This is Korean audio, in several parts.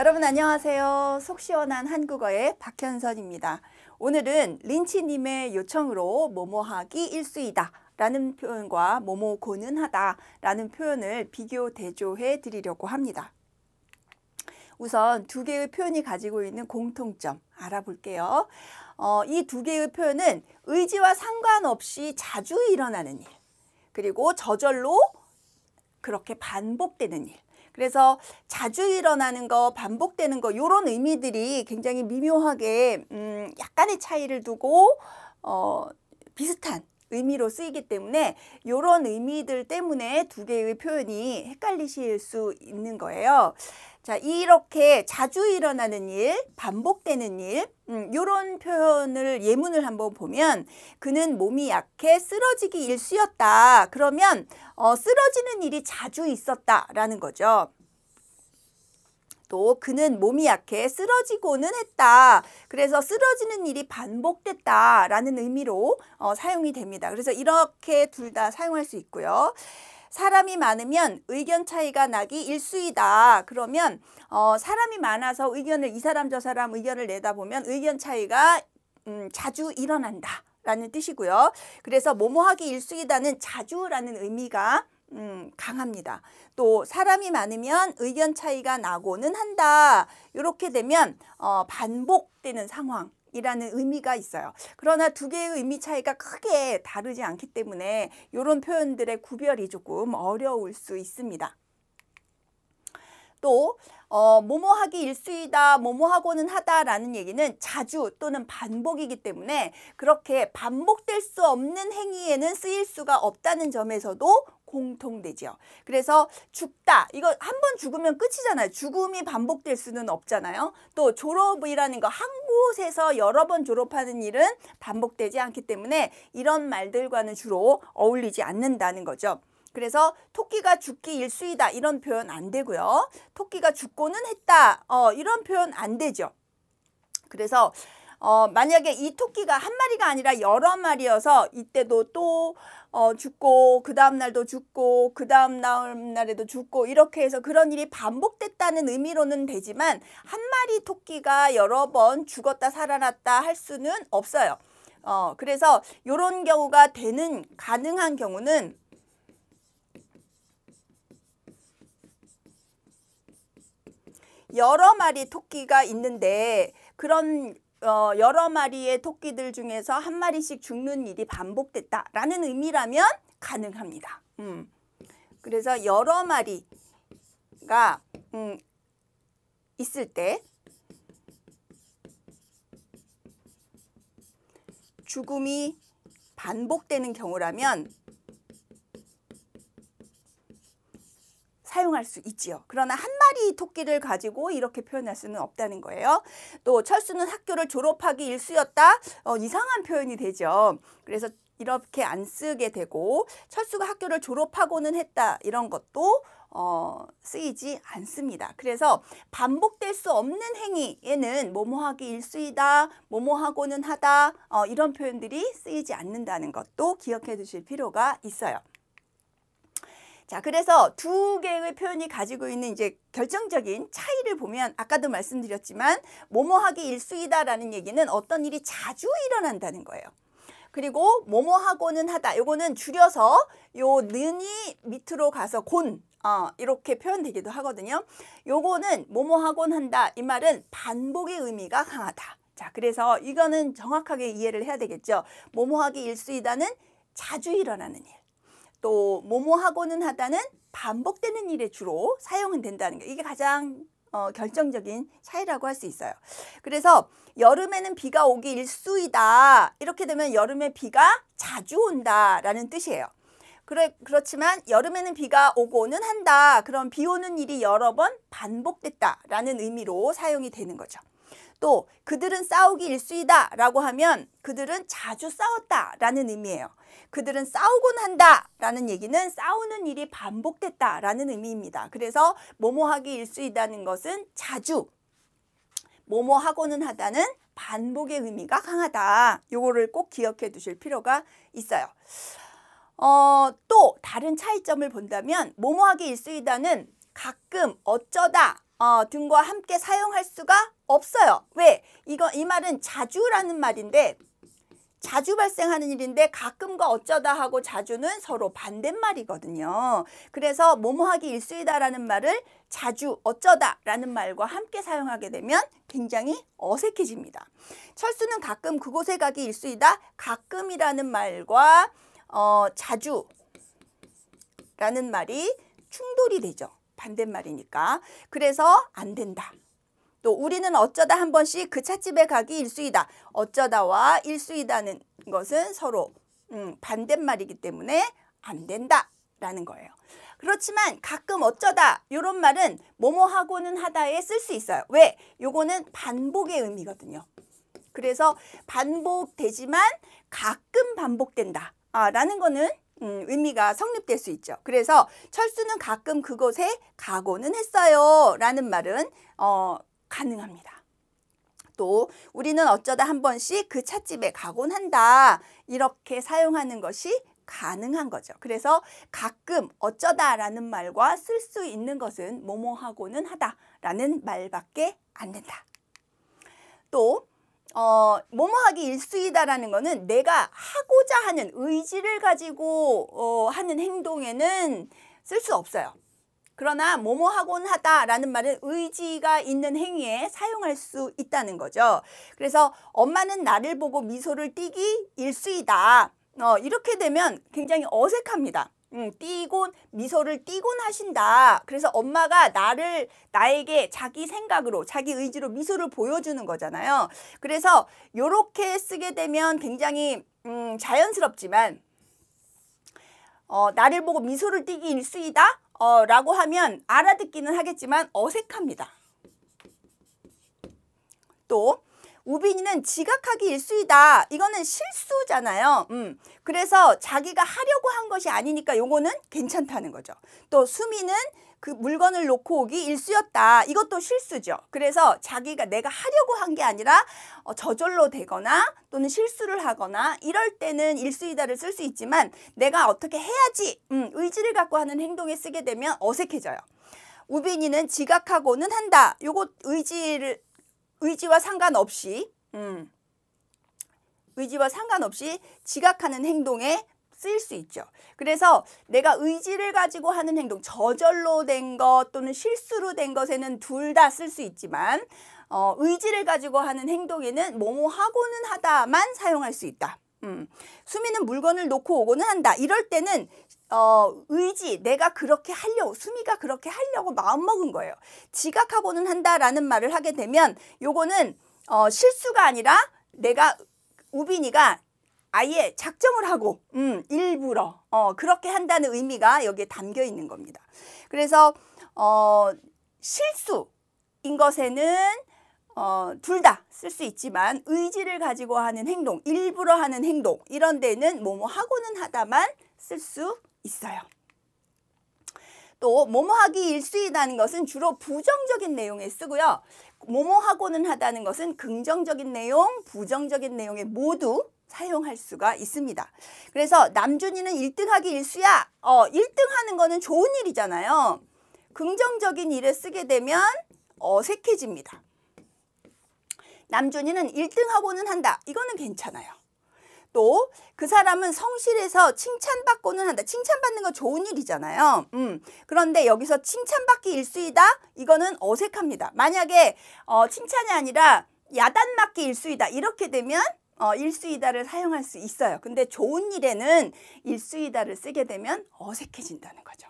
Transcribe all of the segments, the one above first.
여러분 안녕하세요. 속 시원한 한국어의 박현선입니다. 오늘은 린치님의 요청으로 뭐뭐하기 일수이다 라는 표현과 뭐뭐고는 하다 라는 표현을 비교 대조해 드리려고 합니다. 우선 두 개의 표현이 가지고 있는 공통점 알아볼게요. 이 두 개의 표현은 의지와 상관없이 자주 일어나는 일, 그리고 저절로 그렇게 반복되는 일. 그래서 자주 일어나는 거, 반복되는 거 이런 의미들이 굉장히 미묘하게 약간의 차이를 두고 비슷한 의미로 쓰이기 때문에 이런 의미들 때문에 두 개의 표현이 헷갈리실 수 있는 거예요. 자, 이렇게 자주 일어나는 일, 반복되는 일, 이런 표현을 예문을 한번 보면 그는 몸이 약해 쓰러지기 일쑤였다. 그러면 쓰러지는 일이 자주 있었다라는 거죠. 또 그는 몸이 약해 쓰러지고는 했다. 그래서 쓰러지는 일이 반복됐다라는 의미로 사용이 됩니다. 그래서 이렇게 둘 다 사용할 수 있고요. 사람이 많으면 의견 차이가 나기 일쑤이다. 그러면 사람이 많아서 의견을 이 사람 저 사람 의견을 내다 보면 의견 차이가 자주 일어난다 라는 뜻이고요. 그래서 뭐뭐하기 일쑤이다는 자주라는 의미가 강합니다. 또 사람이 많으면 의견 차이가 나고는 한다. 이렇게 되면 반복되는 상황 이라는 의미가 있어요. 그러나 두 개의 의미 차이가 크게 다르지 않기 때문에 이런 표현들의 구별이 조금 어려울 수 있습니다. 또 뭐뭐하기 일쑤이다, 뭐뭐하고는 하다라는 얘기는 자주 또는 반복이기 때문에 그렇게 반복될 수 없는 행위에는 쓰일 수가 없다는 점에서도 공통되죠. 그래서 죽다, 이거 한 번 죽으면 끝이잖아요. 죽음이 반복될 수는 없잖아요. 또 졸업이라는 거, 한 곳에서 여러 번 졸업하는 일은 반복되지 않기 때문에 이런 말들과는 주로 어울리지 않는다는 거죠. 그래서 토끼가 죽기 일쑤이다 이런 표현 안 되고요. 토끼가 죽고는 했다 이런 표현 안 되죠. 그래서 만약에 이 토끼가 한 마리가 아니라 여러 마리여서 이때도 또 죽고 그 다음 날도 죽고 그 다음 날에도 죽고 이렇게 해서 그런 일이 반복됐다는 의미로는 되지만 한 마리 토끼가 여러 번 죽었다 살아났다 할 수는 없어요. 그래서 이런 경우가 가능한 경우는 여러 마리 토끼가 있는데 그런 여러 마리의 토끼들 중에서 한 마리씩 죽는 일이 반복됐다라는 의미라면 가능합니다. 그래서 여러 마리가 있을 때 죽음이 반복되는 경우라면 사용할 수 있지요. 그러나 한 마리 토끼를 가지고 이렇게 표현할 수는 없다는 거예요. 또 철수는 학교를 졸업하기 일쑤였다. 이상한 표현이 되죠. 그래서 이렇게 안 쓰게 되고 철수가 학교를 졸업하고는 했다. 이런 것도 쓰이지 않습니다. 그래서 반복될 수 없는 행위에는 뭐뭐하기 일쑤이다, 뭐뭐하고는 하다 이런 표현들이 쓰이지 않는다는 것도 기억해 두실 필요가 있어요. 자, 그래서 두 개의 표현이 가지고 있는 이제 결정적인 차이를 보면 아까도 말씀드렸지만 뭐뭐하기 일쑤이다라는 얘기는 어떤 일이 자주 일어난다는 거예요. 그리고 뭐뭐하고는 하다. 요거는 줄여서 요 는이 밑으로 가서 곤 이렇게 표현되기도 하거든요. 요거는 뭐뭐하곤 한다. 이 말은 반복의 의미가 강하다. 자, 그래서 이거는 정확하게 이해를 해야 되겠죠. 뭐뭐하기 일쑤이다는 자주 일어나는 일. 또 뭐뭐하고는 하다는 반복되는 일에 주로 사용은 된다는 게 이게 가장 결정적인 차이라고 할 수 있어요. 그래서 여름에는 비가 오기 일쑤이다. 이렇게 되면 여름에 비가 자주 온다라는 뜻이에요. 그렇지만 여름에는 비가 오고는 한다. 그럼 비 오는 일이 여러 번 반복됐다라는 의미로 사용이 되는 거죠. 또 그들은 싸우기 일쑤이다 라고 하면 그들은 자주 싸웠다라는 의미예요. 그들은 싸우곤 한다라는 얘기는 싸우는 일이 반복됐다라는 의미입니다. 그래서 뭐뭐하기 일쑤이다는 것은 자주, 뭐뭐하고는 하다는 반복의 의미가 강하다. 요거를 꼭 기억해 두실 필요가 있어요. 또 다른 차이점을 본다면 뭐뭐하기 일쑤이다는 가끔 어쩌다 등과 함께 사용할 수가 없어요. 왜? 이 말은 자주라는 말인데 자주 발생하는 일인데 가끔과 어쩌다 하고 자주는 서로 반대말이거든요. 그래서 뭐뭐하기 일수이다라는 말을 자주, 어쩌다라는 말과 함께 사용하게 되면 굉장히 어색해집니다. 철수는 가끔 그곳에 가기 일수이다. 가끔이라는 말과 자주라는 말이 충돌이 되죠. 반대말이니까. 그래서 안 된다. 또 우리는 어쩌다 한 번씩 그 찻집에 가기 일수이다. 어쩌다와 일수이다는 것은 서로 반대말이기 때문에 안 된다라는 거예요. 그렇지만 가끔 어쩌다 이런 말은 뭐뭐하고는 하다에 쓸 수 있어요. 왜? 요거는 반복의 의미거든요. 그래서 반복되지만 가끔 반복된다 라는 거는 의미가 성립될 수 있죠. 그래서 철수는 가끔 그곳에 가고는 했어요 라는 말은 가능합니다. 또 우리는 어쩌다 한 번씩 그 찻집에 가곤 한다. 이렇게 사용하는 것이 가능한 거죠. 그래서 가끔 어쩌다라는 말과 쓸 수 있는 것은 뭐뭐하고는 하다라는 말밖에 안 된다. 또 뭐뭐하기 일수이다라는 거는 내가 하고자 하는 의지를 가지고 하는 행동에는 쓸 수 없어요. 그러나 뭐뭐하곤 하다라는 말은 의지가 있는 행위에 사용할 수 있다는 거죠. 그래서 엄마는 나를 보고 미소를 띠기 일수이다. 이렇게 되면 굉장히 어색합니다. 미소를 띠곤 하신다. 그래서 엄마가 나에게 자기 생각으로, 자기 의지로 미소를 보여주는 거잖아요. 그래서 이렇게 쓰게 되면 굉장히 자연스럽지만 나를 보고 미소를 띠기 일수이다. 라고 하면 알아듣기는 하겠지만 어색합니다. 또 우빈이는 지각하기 일수이다. 이거는 실수잖아요. 그래서 자기가 하려고 한 것이 아니니까 요거는 괜찮다는 거죠. 또 수미는 그 물건을 놓고 오기 일수였다. 이것도 실수죠. 그래서 내가 하려고 한 게 아니라 저절로 되거나 또는 실수를 하거나 이럴 때는 일수이다를 쓸 수 있지만 내가 어떻게 해야지 의지를 갖고 하는 행동에 쓰게 되면 어색해져요. 우빈이는 지각하고는 한다. 요거 의지와 상관없이 지각하는 행동에 쓰일 수 있죠. 그래서 내가 의지를 가지고 하는 행동, 저절로 된 것 또는 실수로 된 것에는 둘 다 쓸 수 있지만 의지를 가지고 하는 행동에는 뭐뭐하고는 하다만 사용할 수 있다. 수미는 물건을 놓고 오고는 한다. 이럴 때는 내가 그렇게 하려고, 수미가 그렇게 하려고 마음먹은 거예요. 지각하고는 한다라는 말을 하게 되면 요거는 실수가 아니라 우빈이가 아예 작정을 하고 일부러 그렇게 한다는 의미가 여기에 담겨 있는 겁니다. 그래서 실수인 것에는 둘 다 쓸 수 있지만 의지를 가지고 하는 행동, 일부러 하는 행동 이런 데는 뭐뭐하고는 하다만 쓸 수 있어요. 또 뭐뭐하기 일수이다는 것은 주로 부정적인 내용에 쓰고요. 뭐뭐하고는 하다는 것은 긍정적인 내용, 부정적인 내용에 모두 사용할 수가 있습니다. 그래서 남준이는 1등하기 일수야. 1등 하는 거는 좋은 일이잖아요. 긍정적인 일에 쓰게 되면 어색해집니다. 남준이는 1등하고는 한다. 이거는 괜찮아요. 또 그 사람은 성실해서 칭찬받고는 한다. 칭찬받는 건 좋은 일이잖아요. 그런데 여기서 칭찬받기 일수이다. 이거는 어색합니다. 만약에 칭찬이 아니라 야단맞기 일수이다. 이렇게 되면 일수이다를 사용할 수 있어요. 근데 좋은 일에는 일수이다를 쓰게 되면 어색해진다는 거죠.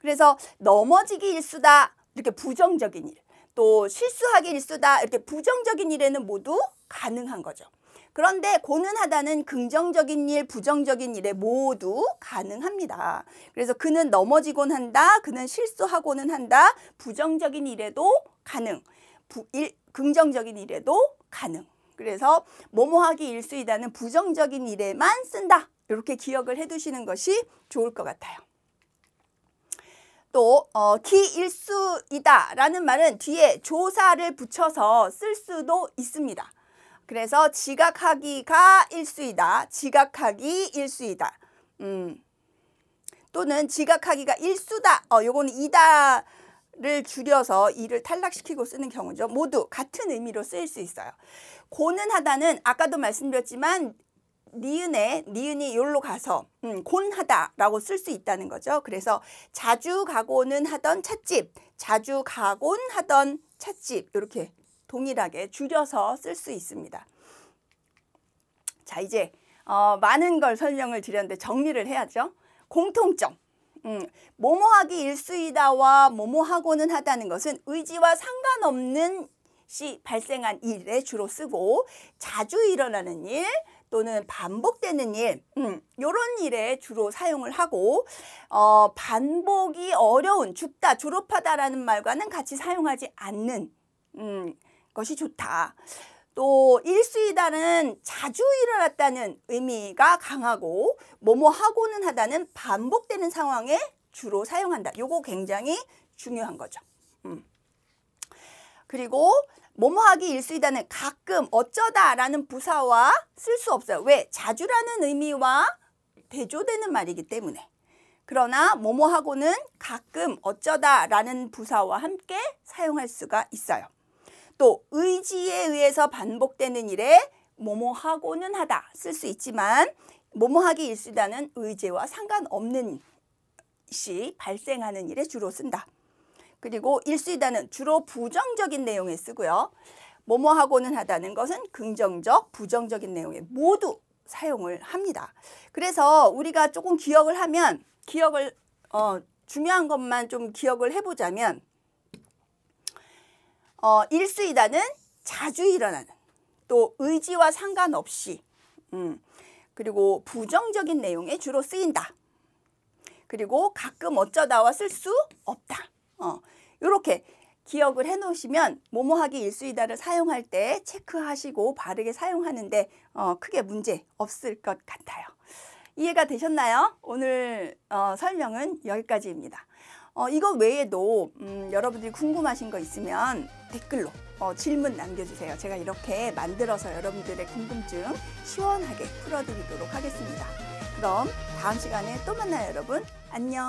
그래서 넘어지기 일수다. 이렇게 부정적인 일. 또 실수하기 일수다. 이렇게 부정적인 일에는 모두 가능한 거죠. 그런데 고는 하다는 긍정적인 일, 부정적인 일에 모두 가능합니다. 그래서 그는 넘어지곤 한다. 그는 실수하고는 한다. 부정적인 일에도 가능. 긍정적인 일에도 가능. 그래서 뭐뭐하기 일수이다는 부정적인 일에만 쓴다. 이렇게 기억을 해두시는 것이 좋을 것 같아요. 또 기일수이다 라는 말은 뒤에 조사를 붙여서 쓸 수도 있습니다. 그래서 지각하기가 일수이다. 지각하기 일수이다. 또는 지각하기가 일수다. 요거는 이다를 를 줄여서 이를 탈락시키고 쓰는 경우죠. 모두 같은 의미로 쓰일 수 있어요. 고는하다는 아까도 말씀드렸지만 니은이 여기로 가서 곤하다라고 쓸 수 있다는 거죠. 그래서 자주 가고는 하던 찻집, 자주 가곤 하던 찻집 이렇게 동일하게 줄여서 쓸 수 있습니다. 자, 이제 많은 걸 설명을 드렸는데 정리를 해야죠. 공통점. 뭐뭐하기 일수이다와 뭐뭐하고는 하다는 것은 의지와 상관없는 시 발생한 일에 주로 쓰고 자주 일어나는 일 또는 반복되는 일 이런 일에 주로 사용을 하고 반복이 어려운 죽다, 졸업하다라는 말과는 같이 사용하지 않는 것이 좋다. 또 일수이다는 자주 일어났다는 의미가 강하고 뭐뭐하고는 하다는 반복되는 상황에 주로 사용한다. 요거 굉장히 중요한 거죠. 그리고 뭐뭐하기 일수이다는 가끔 어쩌다라는 부사와 쓸 수 없어요. 왜? 자주라는 의미와 대조되는 말이기 때문에. 그러나 뭐뭐하고는 가끔 어쩌다라는 부사와 함께 사용할 수가 있어요. 또 의지에 의해서 반복되는 일에 뭐뭐하고는 하다 쓸 수 있지만 뭐뭐하기 일수이다는 의지와 상관없는 시 발생하는 일에 주로 쓴다. 그리고 일수이다는 주로 부정적인 내용에 쓰고요. 뭐뭐하고는 하다는 것은 긍정적, 부정적인 내용에 모두 사용을 합니다. 그래서 우리가 조금 기억을 하면 중요한 것만 좀 기억을 해보자면 일수이다는 자주 일어나는 또 의지와 상관없이 그리고 부정적인 내용에 주로 쓰인다. 그리고 가끔 어쩌다와 쓸 수 없다. 이렇게 기억을 해 놓으시면 뭐뭐하기 일수이다를 사용할 때 체크하시고 바르게 사용하는데 크게 문제 없을 것 같아요. 이해가 되셨나요? 오늘 설명은 여기까지입니다. 이거 외에도 여러분들이 궁금하신 거 있으면 댓글로 질문 남겨주세요. 제가 이렇게 만들어서 여러분들의 궁금증 시원하게 풀어드리도록 하겠습니다. 그럼 다음 시간에 또 만나요, 여러분. 안녕.